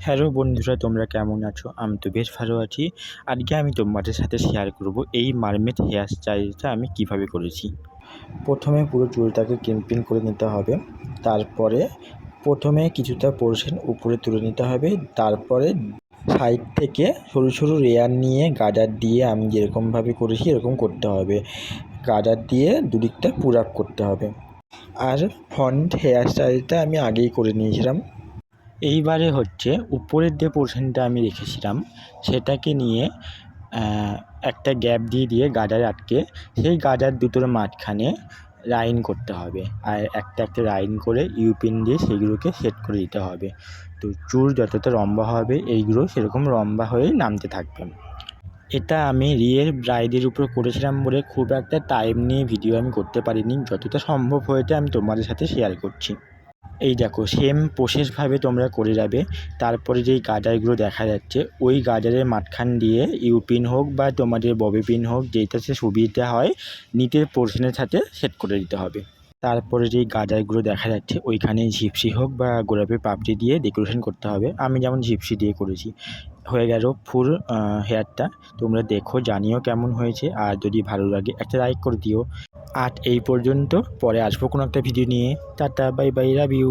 Hello বন্ধুরা, তোমরা কেমন আছো? আমি তো বেশ ভালো আছি। আজকে আমি তোমাদের সাথে শেয়ার করব এই মারমেড হেয়ার স্টাইলটা আমি কিভাবে করেছি। প্রথমে পুরো চুলটাকে ক্লিন করে নিতে হবে। তারপরে প্রথমে কিছুটা পোরশন উপরে তুলে নিতে হবে। তারপরে সাইড থেকে সরু সরু লেয়ার নিয়ে গার্ডার দিয়ে আমি যেরকমভাবে করেছি এরকম করতে হবে। গার্ডার দিয়ে দুদিকটা পুল আপ করতে হবে। আর ফ্রন্ট হেয়ার স্টাইলটা আমি আগেই করে নিয়েছিলাম। এইবারে হচ্ছে উপরের যে পোর্শনটা আমি রেখেছিলাম সেটাকে নিয়ে একটা গ্যাপ দিয়ে গার্ডারে আটকে সেই গার্ডার দুটোর মাঝখানে লাইন করতে হবে। আর একটা লাইন করে ইউপিন দিয়ে সেগুলোকে সেট করে দিতে হবে। তো চুল যতটা লম্বা হবে এইগুলো সেরকম লম্বা হয়েই নামতে থাকবে। এটা আমি রিয়েল ব্রাইডের উপর করেছিলাম বলে খুব একটা টাইম নিয়ে ভিডিও আমি করতে পারিনি। যতটা সম্ভব হয়েছে আমি তোমাদের সাথে শেয়ার করছি। এই দেখো, সেম প্রসেসভাবে তোমরা করে যাবে। তারপরে যেই গার্ডারগুলো দেখা যাচ্ছে ওই গার্ডারের মাঝখান দিয়ে ইউপিন হোক বা তোমাদের ববি পিন হোক, যেটাতে সুবিধা হয় নিচের পোর্শনের সাথে সেট করে দিতে হবে। তারপরে যেই গার্ডারগুলো দেখা যাচ্ছে ওইখানে জিপসি হোক বা গোলাপের পাপড়ি দিয়ে ডেকোরেশন করতে হবে। আমি যেমন জিপসি দিয়ে করেছি। হয়ে গেল ফুল হেয়ারটা। তোমরা দেখো, জানিও কেমন হয়েছে। আর যদি ভালো লাগে একটা লাইক করে দিও। আর এই পর্যন্ত, পরে আসবো কোনো একটা ভিডিও নিয়ে। Tata, bye bye, love you.